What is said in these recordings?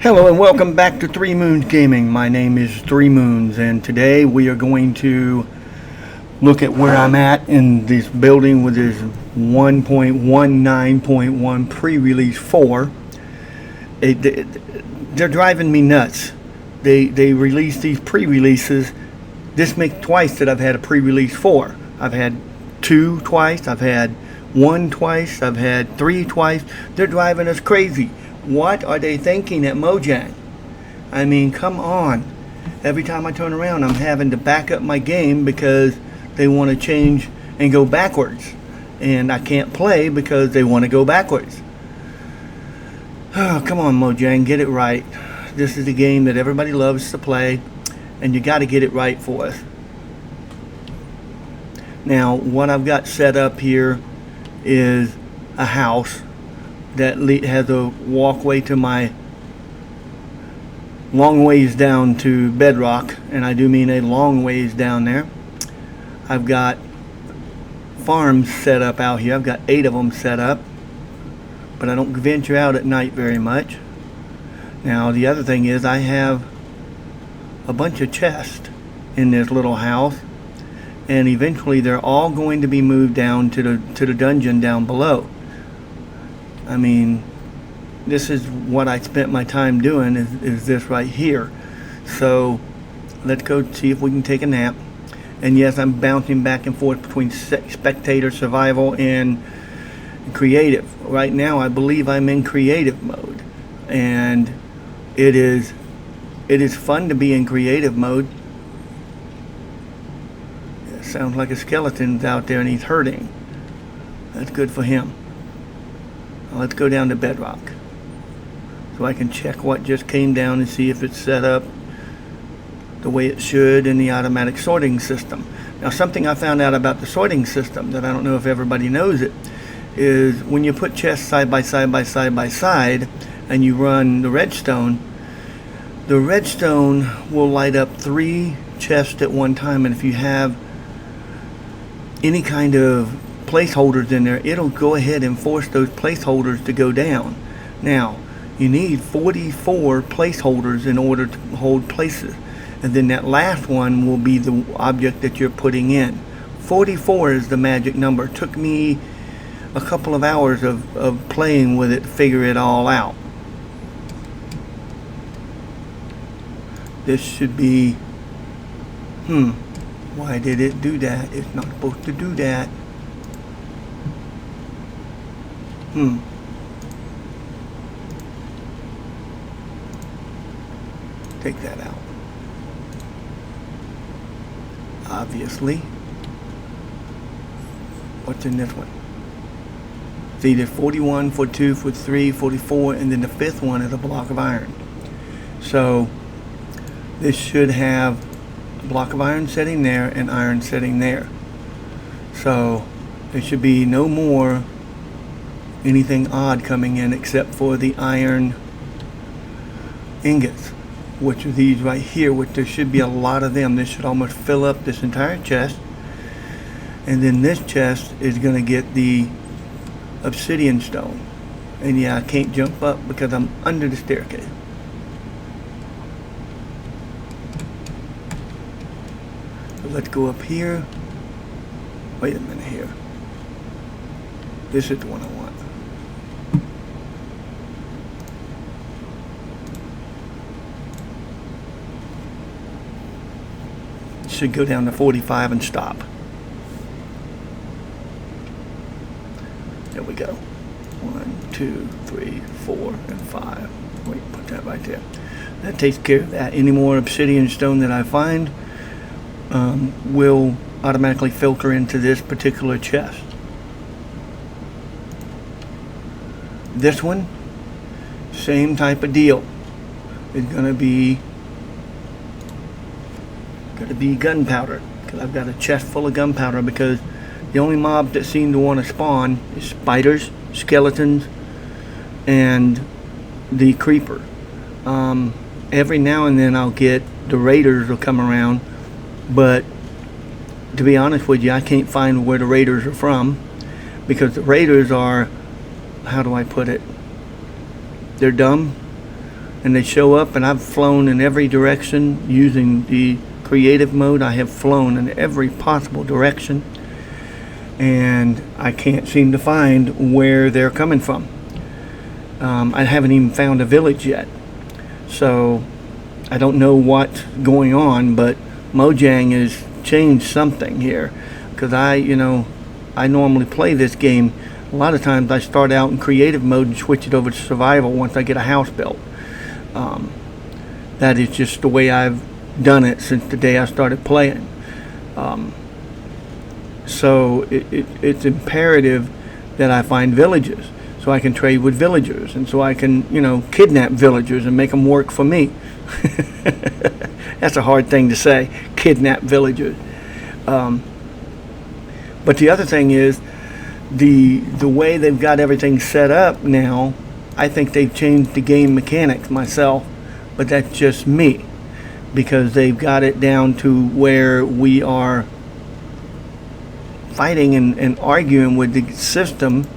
Hello and welcome back to Three Moons Gaming. My name is Three Moons, and today we are going to look at where I'm at in this building with this 1.19.1 pre-release 4. They're driving me nuts. They release these pre-releases. This makes twice that I've had a pre-release 4. I've had 2 twice, I've had 1 twice, I've had 3 twice. They're driving us crazy. What are they thinking at Mojang? I mean, come on. Every time I turn around, I'm having to back up my game because they want to change and go backwards. And I can't play because they want to go backwards. Oh, come on, Mojang, get it right. This is a game that everybody loves to play, and you got to get it right for us. Now, what I've got set up here is a house that has a walkway to my long ways down to bedrock, and I do mean a long ways down there. I've got farms set up out here. I've got 8 of them set up, but I don't venture out at night very much. Now the other thing is I have a bunch of chests in this little house, and eventually they're all going to be moved down to the dungeon down below. I mean, this is what I spent my time doing, is this right here. So let's go see if we can take a nap. And yes, I'm bouncing back and forth between spectator, survival, and creative. Right now I believe I'm in creative mode, and it is fun to be in creative mode. It sounds like a skeleton's out there and he's hurting. That's good for him. Let's go down to bedrock so I can check what just came down and see if it's set up the way it should in the automatic sorting system. Now, something I found out about the sorting system that I don't know if everybody knows it is when you put chests side by side by side by side and you run the redstone will light up 3 chests at one time, and if you have any kind of placeholders in there, it'll go ahead and force those placeholders to go down. Now, you need 44 placeholders in order to hold places, and then that last one will be the object that you're putting in. 44 is the magic number. It took me a couple of hours of playing with it to figure it all out. This should be why did it do that? It's not supposed to do that. Take that out. Obviously. What's in this one? It's either 41, 42, 43, 44, and then the 5th one is a block of iron. So this should have a block of iron sitting there and iron sitting there. So there should be no more anything odd coming in except for the iron ingots, which are these right here, which there should be a lot of them. This should almost fill up this entire chest, and then this chest is going to get the obsidian stone. And yeah, I can't jump up because I'm under the staircase. So let's go up here. Wait a minute here. This is the one I want. Should go down to 45 and stop. There we go. 1, 2, 3, 4, and 5. Wait, put that right there. That takes care of that. Any more obsidian stone that I find will automatically filter into this particular chest. This one, same type of deal. It's gonna be gunpowder, because I've got a chest full of gunpowder, because the only mobs that seem to want to spawn is spiders, skeletons, and the creeper. Every now and then I'll get the raiders will come around, but to be honest with you, I can't find where the raiders are from, because the raiders are, how do I put it, they're dumb. and they show up, and I've flown in every direction using the creative mode. I have flown in every possible direction, and I can't seem to find where they're coming from. I haven't even found a village yet, so I don't know what's going on, but Mojang has changed something here, because I normally play this game. A lot of times I start out in creative mode and switch it over to survival once I get a house built. That is just the way I've done it since the day I started playing. So it's imperative that I find villages, so I can trade with villagers, and so I can, kidnap villagers and make them work for me. That's a hard thing to say, kidnap villagers. But the other thing is, the way they've got everything set up now, I think they've changed the game mechanics myself, but that's just me, because they've got it down to where we are fighting and arguing with the system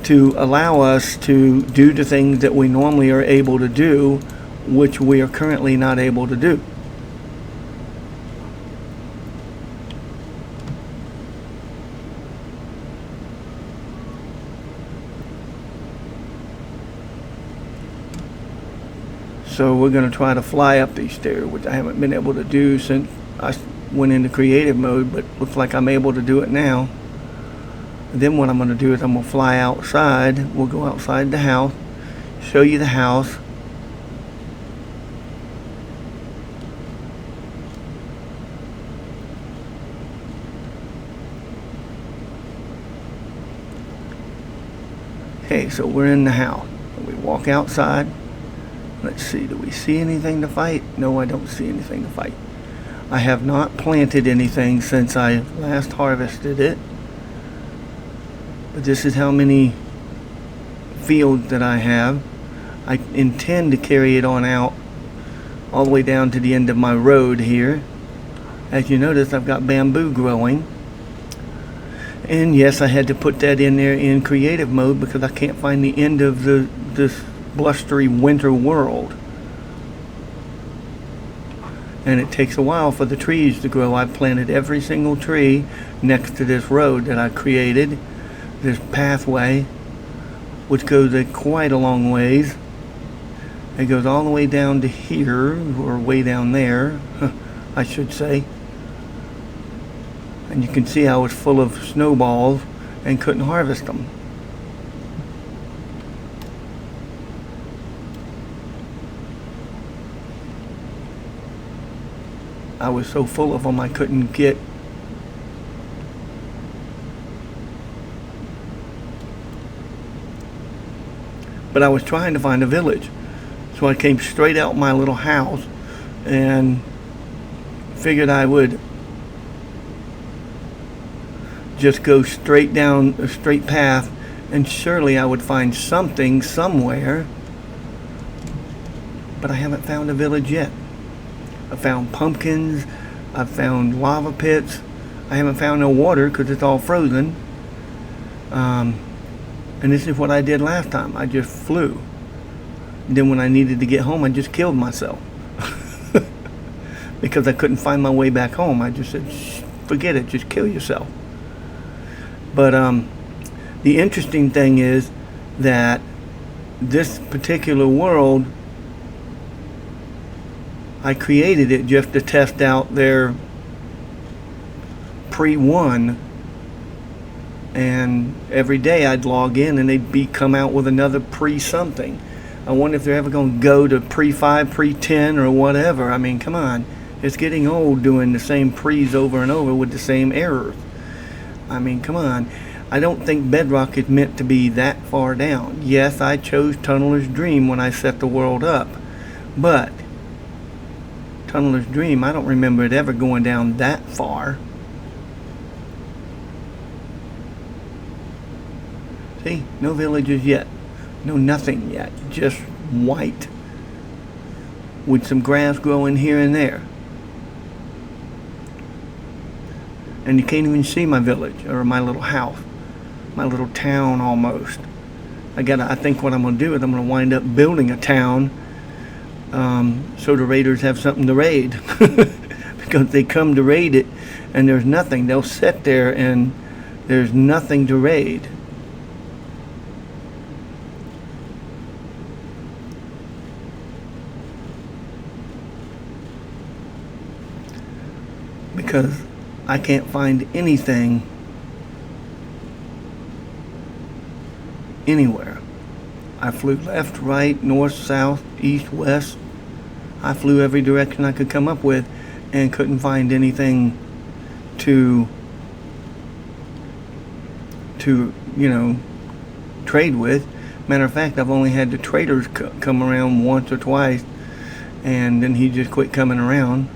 to allow us to do the things that we normally are able to do, which we are currently not able to do. So we're going to try to fly up these stairs, which I haven't been able to do since I went into creative mode, but looks like I'm able to do it now. And then what I'm going to do is I'm going to fly outside. We'll go outside the house, show you the house. Okay, so we're in the house. We walk outside. Let's see, do we see anything to fight? No, I don't see anything to fight. I have not planted anything since I last harvested it. But this is how many fields that I have. I intend to carry it on out all the way down to the end of my road here. As you notice, I've got bamboo growing. And yes, I had to put that in there in creative mode because I can't find the end of this blustery winter world. And it takes a while for the trees to grow. I've planted every single tree next to this road that I created, this pathway, which goes quite a long ways. It goes all the way down to here, or way down there, I should say. And you can see how it's full of snowballs and couldn't harvest them. I was so full of them I couldn't get but I was trying to find a village, so I came straight out my little house and figured I would just go straight down a straight path, and surely I would find something somewhere. But I haven't found a village yet. I found pumpkins, I've found lava pits. I haven't found no water because it's all frozen. And this is what I did last time. I just flew. And then when I needed to get home, I just killed myself. Because I couldn't find my way back home. I just said, forget it, just kill yourself. But the interesting thing is that this particular world, I created it just to test out their pre-1, and every day I'd log in and they'd come out with another pre-something. I wonder if they're ever going to go to pre-5, pre-10, or whatever. I mean, come on. It's getting old doing the same pre's over and over with the same errors. I mean, come on. I don't think Bedrock is meant to be that far down. Yes, I chose Tunneler's Dream when I set the world up, but Tunneler's Dream, I don't remember it ever going down that far. See, no villages yet. No nothing yet. Just white. With some grass growing here and there. And you can't even see my village or my little house. My little town almost. I think what I'm going to do is I'm going to wind up building a town, so the raiders have something to raid. Because they come to raid it and there's nothing. They'll sit there and there's nothing to raid. Because I can't find anything anywhere. I flew left, right, north, south, east, west. I flew every direction I could come up with and couldn't find anything to trade with. Matter of fact, I've only had the traders come around once or twice, and then he just quit coming around.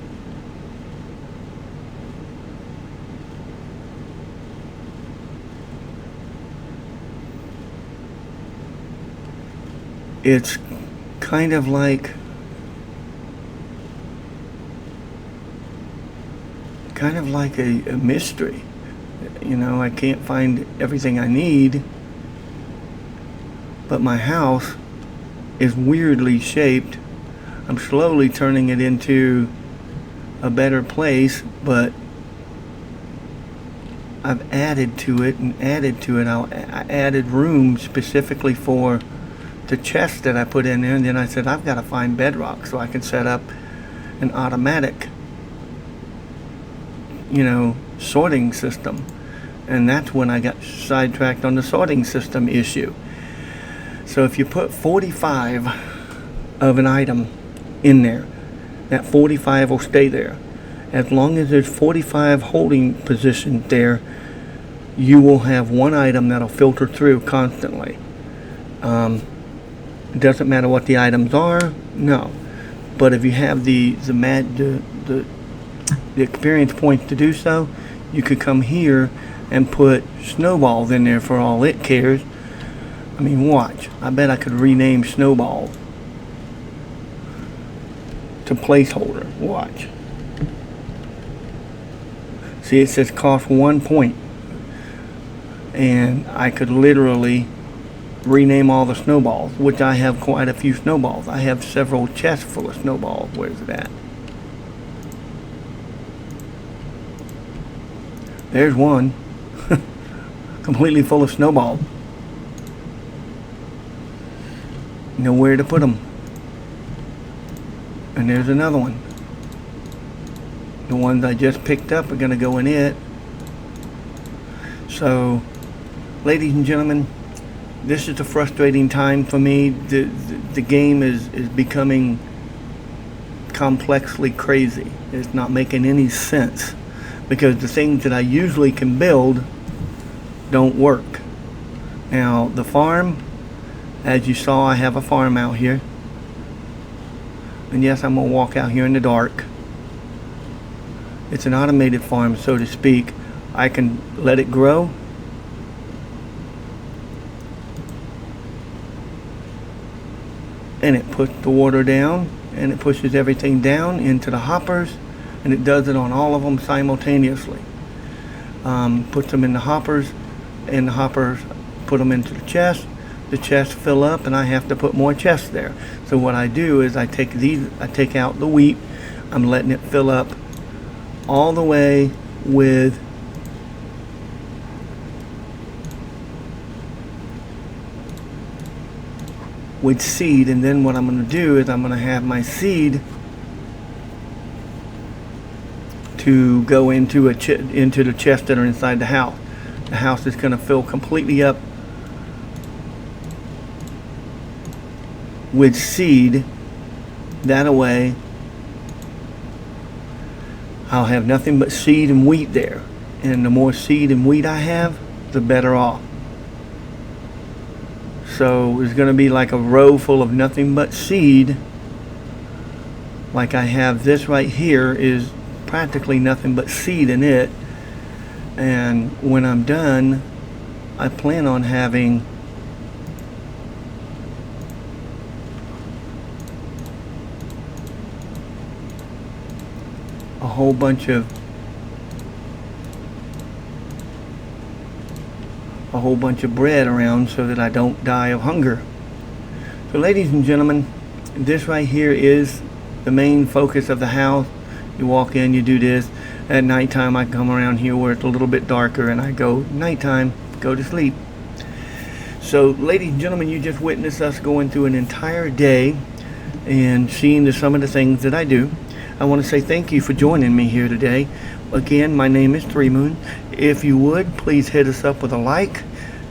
It's kind of like a mystery. I can't find everything I need, but my house is weirdly shaped. I'm slowly turning it into a better place, but I've added to it and added to it. I added room specifically for the chest that I put in there, and then I said I've got to find bedrock so I can set up an automatic sorting system. And that's when I got sidetracked on the sorting system issue. So if you put 45 of an item in there, that 45 will stay there. As long as there's 45 holding positions there, you will have one item that'll filter through constantly. It doesn't matter what the items are, no. But if you have the experience points to do so, you could come here and put snowballs in there for all it cares. I mean, watch. I bet I could rename snowball to placeholder. Watch. See, it says cost 1 point. And I could literally rename all the snowballs, which I have quite a few snowballs. I have several chests full of snowballs. Where's it at? There's one. Completely full of snowballs. Nowhere to put them. And there's another one. The ones I just picked up are going to go in it. So, ladies and gentlemen, this is a frustrating time for me. The game is becoming complexly crazy. It's not making any sense, because the things that I usually can build don't work. Now, the farm, as you saw, I have a farm out here. And yes, I'm going to walk out here in the dark. It's an automated farm, so to speak. I can let it grow. And it puts the water down, and it pushes everything down into the hoppers, and it does it on all of them simultaneously. Puts them in the hoppers, and the hoppers put them into the chest. The chests fill up, and I have to put more chests there. So what I do is I take out the wheat. I'm letting it fill up all the way with seed, and then what I'm going to do is I'm going to have my seed to go into the chests that are inside the house. The house is going to fill completely up with seed. That way I'll have nothing but seed and wheat there, and the more seed and wheat I have, the better off. So it's going to be like a row full of nothing but seed. Like I have this right here is practically nothing but seed in it. And when I'm done, I plan on having a whole bunch of a whole bunch of bread around so that I don't die of hunger. So ladies and gentlemen, this right here is the main focus of the house. You walk in, you do this. At nighttime I come around here where it's a little bit darker and I go nighttime, go to sleep. So ladies and gentlemen, you just witnessed us going through an entire day and seeing some of the things that I do. I want to say thank you for joining me here today. Again, my name is 3 Moon. If you would, please hit us up with a like,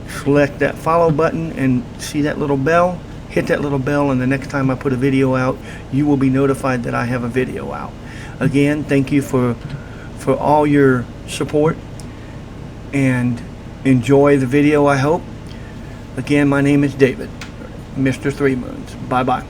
select that follow button, and see that little bell. Hit that little bell, and the next time I put a video out, you will be notified that I have a video out. Again, thank you for all your support, and enjoy the video, I hope. Again, my name is David, Mr. 3 Moons. Bye-bye.